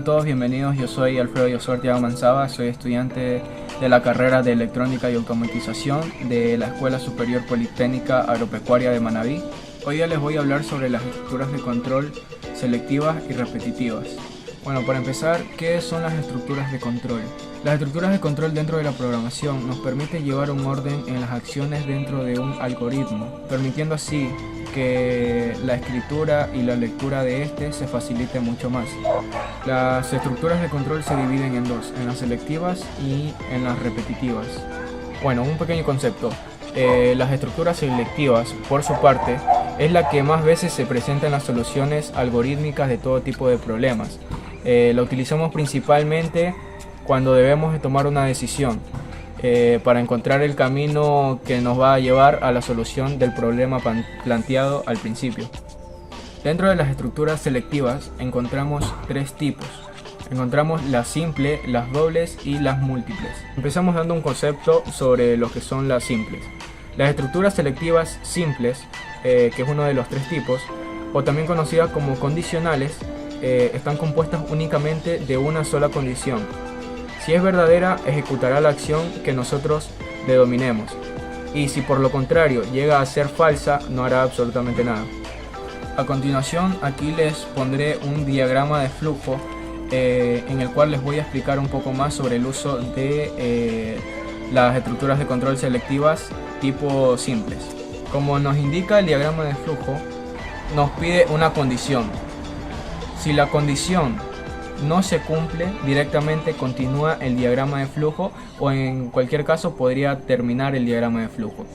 todos, bienvenidos. Yo soy Alfredo Yosor Thiago Manzaba, soy estudiante de la carrera de Electrónica y Automatización de la Escuela Superior Politécnica Agropecuaria de Manabí. Hoy ya les voy a hablar sobre las estructuras de control selectivas y repetitivas. Bueno, para empezar, ¿qué son las estructuras de control? Las estructuras de control dentro de la programación nos permiten llevar un orden en las acciones dentro de un algoritmo, permitiendo así que la escritura y la lectura de este se facilite mucho más. Las estructuras de control se dividen en dos, en las selectivas y en las repetitivas. Bueno, un pequeño concepto. Las estructuras selectivas, por su parte, es la que más veces se presenta en las soluciones algorítmicas de todo tipo de problemas. La utilizamos principalmente cuando debemos de tomar una decisión para encontrar el camino que nos va a llevar a la solución del problema planteado al principio. Dentro de las estructuras selectivas encontramos tres tipos. Encontramos las simples, las dobles y las múltiples. Empezamos dando un concepto sobre lo que son las simples. Las estructuras selectivas simples, que es uno de los tres tipos, o también conocidas como condicionales, están compuestas únicamente de una sola condición. Si es verdadera, ejecutará la acción que nosotros le dominemos, y si por lo contrario llega a ser falsa, no hará absolutamente nada. A continuación, aquí les pondré un diagrama de flujo en el cual les voy a explicar un poco más sobre el uso de las estructuras de control selectivas tipo simples. Como nos indica el diagrama de flujo, nos pide una condición. Si la condición no se cumple, directamente continúa el diagrama de flujo, o en cualquier caso podría terminar el diagrama de flujo.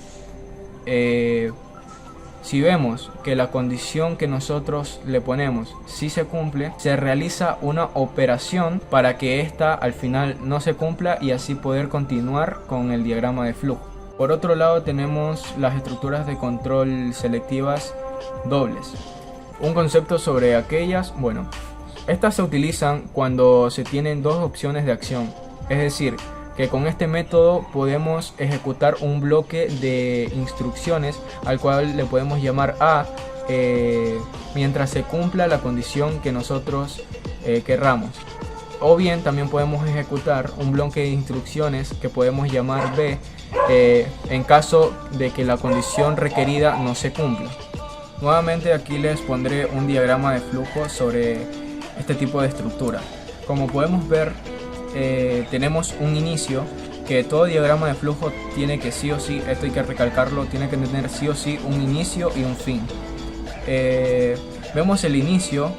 Si vemos que la condición que nosotros le ponemos sí se cumple, se realiza una operación para que esta al final no se cumpla y así poder continuar con el diagrama de flujo. Por otro lado tenemos las estructuras de control selectivas dobles. Un concepto sobre aquellas, bueno, estas se utilizan cuando se tienen dos opciones de acción, es decir, que con este método podemos ejecutar un bloque de instrucciones al cual le podemos llamar A mientras se cumpla la condición que nosotros querramos. O bien también podemos ejecutar un bloque de instrucciones que podemos llamar B en caso de que la condición requerida no se cumpla. Nuevamente aquí les pondré un diagrama de flujo sobre este tipo de estructura. Como podemos ver, tenemos un inicio, que todo diagrama de flujo tiene que sí o sí, esto hay que recalcarlo, tiene que tener sí o sí un inicio y un fin. Vemos el inicio,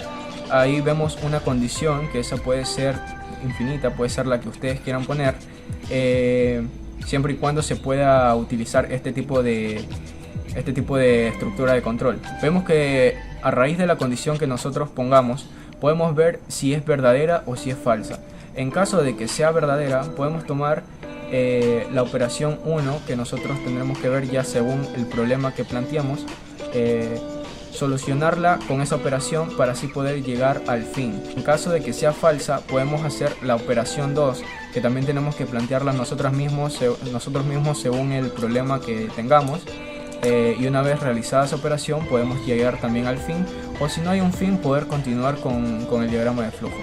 ahí vemos una condición, que esa puede ser infinita, puede ser la que ustedes quieran poner, siempre y cuando se pueda utilizar este tipo de estructura de control. Vemos que a raíz de la condición que nosotros pongamos, podemos ver si es verdadera o si es falsa. En caso de que sea verdadera, podemos tomar la operación 1, que nosotros tendremos que ver ya según el problema que planteamos, solucionarla con esa operación para así poder llegar al fin. En caso de que sea falsa, podemos hacer la operación 2, que también tenemos que plantearla nosotros mismos según el problema que tengamos. Y una vez realizada esa operación podemos llegar también al fin, o si no hay un fin, poder continuar con el diagrama de flujo.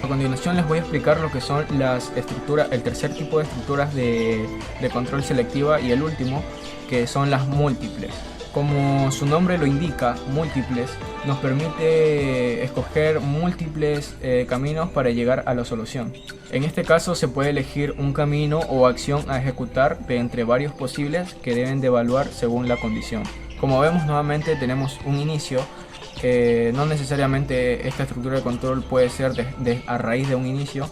A continuación les voy a explicar lo que son las estructuras, el tercer tipo de estructuras de control selectiva, y el último, que son las múltiples. Como su nombre lo indica, múltiples nos permite escoger múltiples caminos para llegar a la solución. En este caso se puede elegir un camino o acción a ejecutar de entre varios posibles que deben de evaluar según la condición. Como vemos, nuevamente tenemos un inicio. No necesariamente esta estructura de control puede ser a raíz de un inicio,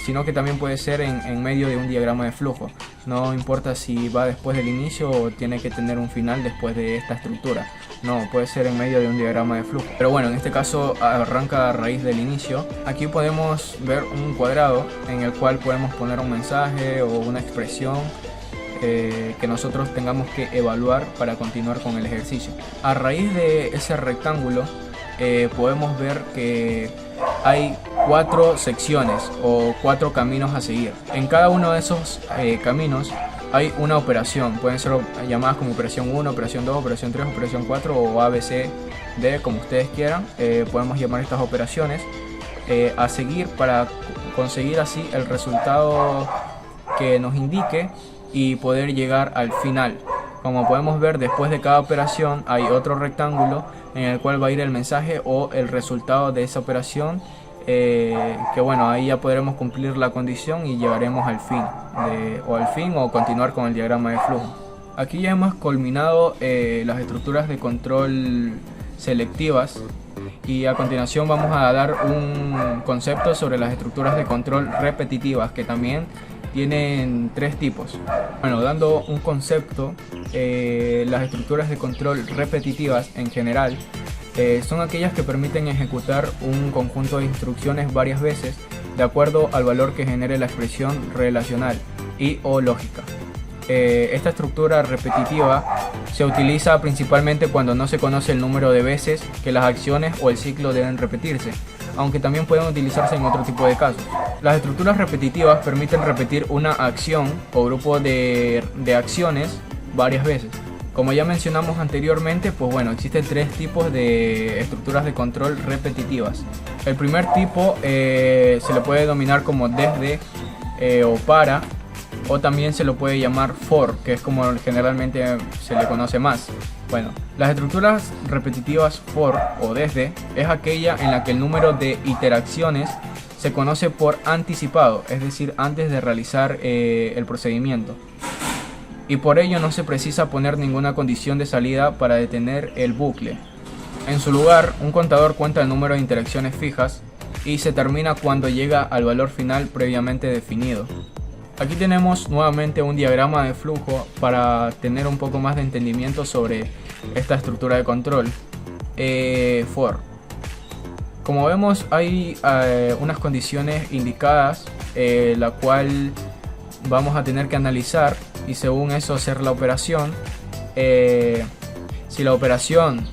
sino que también puede ser en medio de un diagrama de flujo. No importa si va después del inicio o tiene que tener un final después de esta estructura. No, puede ser en medio de un diagrama de flujo. Pero bueno, en este caso arranca a raíz del inicio. Aquí podemos ver un cuadrado en el cual podemos poner un mensaje o una expresión que nosotros tengamos que evaluar para continuar con el ejercicio. A raíz de ese rectángulo podemos ver que hay 4 secciones o 4 caminos a seguir. En cada uno de esos caminos hay una operación, pueden ser llamadas como operación 1, operación 2, operación 3, operación 4 o A, B, C, D, como ustedes quieran. Podemos llamar estas operaciones. a seguir para conseguir así el resultado que nos indique y poder llegar al final. Como podemos ver, después de cada operación hay otro rectángulo en el cual va a ir el mensaje o el resultado de esa operación, que bueno, ahí ya podremos cumplir la condición y llegaremos al fin, o continuar con el diagrama de flujo. Aquí ya hemos culminado las estructuras de control selectivas, y a continuación vamos a dar un concepto sobre las estructuras de control repetitivas, que también tienen tres tipos. Bueno, dando un concepto, las estructuras de control repetitivas en general son aquellas que permiten ejecutar un conjunto de instrucciones varias veces de acuerdo al valor que genere la expresión relacional y o lógica. Esta estructura repetitiva se utiliza principalmente cuando no se conoce el número de veces que las acciones o el ciclo deben repetirse, aunque también pueden utilizarse en otro tipo de casos. Las estructuras repetitivas permiten repetir una acción o grupo de acciones varias veces. Como ya mencionamos anteriormente, pues bueno, existen tres tipos de estructuras de control repetitivas. El primer tipo se le puede denominar como desde o para, o también se lo puede llamar for, que es como generalmente se le conoce más. Bueno, las estructuras repetitivas for o desde es aquella en la que el número de iteraciones se conoce por anticipado, es decir, antes de realizar el procedimiento, y por ello no se precisa poner ninguna condición de salida para detener el bucle. En su lugar, un contador cuenta el número de interacciones fijas y se termina cuando llega al valor final previamente definido. Aquí tenemos nuevamente un diagrama de flujo para tener un poco más de entendimiento sobre esta estructura de control. For. Como vemos, hay unas condiciones indicadas, la cual vamos a tener que analizar y según eso hacer la operación. Si la operación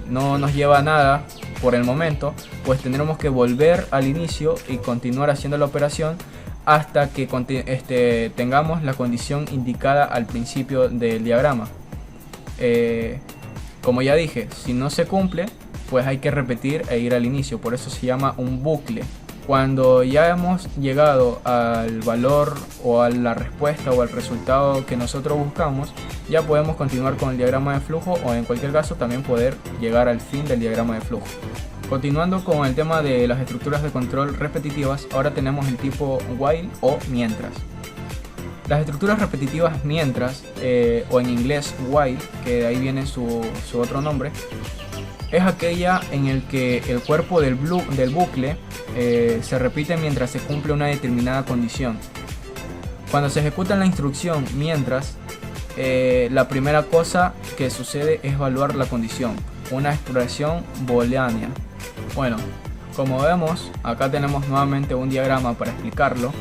no nos lleva a nada por el momento, pues tendremos que volver al inicio y continuar haciendo la operación hasta que tengamos la condición indicada al principio del diagrama. Como ya dije, si no se cumple, pues hay que repetir e ir al inicio, por eso se llama un bucle. Cuando ya hemos llegado al valor o a la respuesta o al resultado que nosotros buscamos, ya podemos continuar con el diagrama de flujo, o en cualquier caso también poder llegar al fin del diagrama de flujo. Continuando con el tema de las estructuras de control repetitivas, ahora tenemos el tipo while o mientras. Las estructuras repetitivas mientras, o en inglés while, que de ahí viene su otro nombre, es aquella en el que el cuerpo del bucle se repite mientras se cumple una determinada condición. Cuando se ejecuta la instrucción mientras, la primera cosa que sucede es evaluar la condición, una expresión booleana. Bueno, como vemos, acá tenemos nuevamente un diagrama para explicarlo.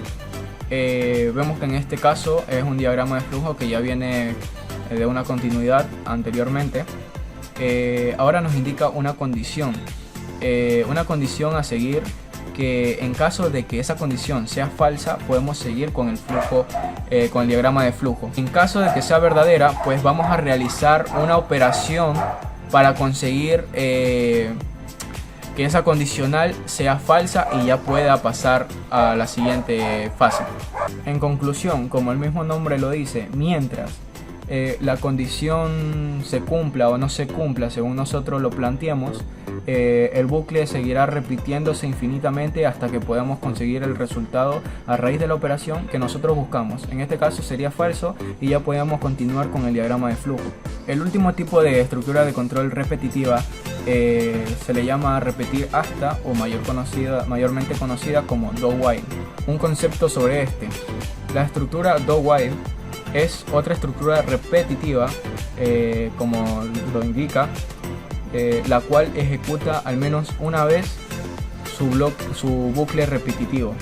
Vemos que en este caso es un diagrama de flujo que ya viene de una continuidad anteriormente. Ahora nos indica una condición a seguir, que en caso de que esa condición sea falsa, podemos seguir con el flujo, con el diagrama de flujo. En caso de que sea verdadera, pues vamos a realizar una operación para conseguir que esa condicional sea falsa y ya pueda pasar a la siguiente fase. En conclusión, como el mismo nombre lo dice, mientras la condición se cumpla o no se cumpla según nosotros lo planteamos, el bucle seguirá repitiéndose infinitamente hasta que podamos conseguir el resultado a raíz de la operación que nosotros buscamos. En este caso sería falso y ya podemos continuar con el diagrama de flujo. El último tipo de estructura de control repetitiva se le llama repetir hasta, o mayormente conocida como do while. Un concepto sobre este: la estructura do while es otra estructura repetitiva, como lo indica, la cual ejecuta al menos una vez su bucle repetitivo,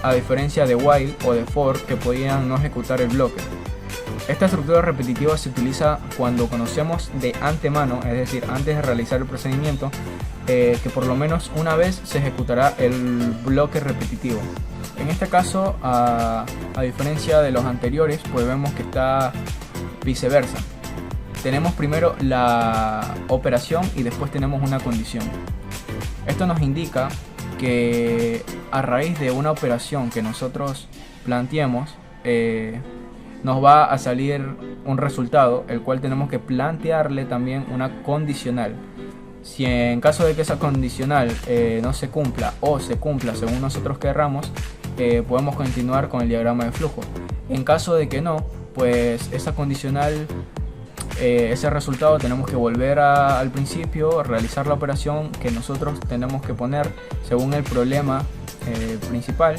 a diferencia de while o de for, que podían no ejecutar el bloque. Esta estructura repetitiva se utiliza cuando conocemos de antemano, es decir, antes de realizar el procedimiento, que por lo menos una vez se ejecutará el bloque repetitivo. En este caso, a diferencia de los anteriores, pues vemos que está viceversa. Tenemos primero la operación y después tenemos una condición. Esto nos indica que a raíz de una operación que nosotros planteemos, nos va a salir un resultado, el cual tenemos que plantearle también una condicional. Si en caso de que esa condicional no se cumpla o se cumpla según nosotros querramos, podemos continuar con el diagrama de flujo. En caso de que no, pues esa condicional, ese resultado tenemos que volver al principio, realizar la operación que nosotros tenemos que poner según el problema principal,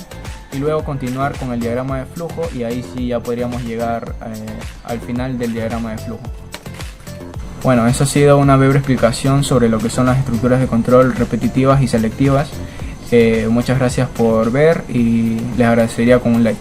y luego continuar con el diagrama de flujo, y ahí sí ya podríamos llegar al final del diagrama de flujo. Bueno, eso ha sido una breve explicación sobre lo que son las estructuras de control repetitivas y selectivas. Muchas gracias por ver y les agradecería con un like.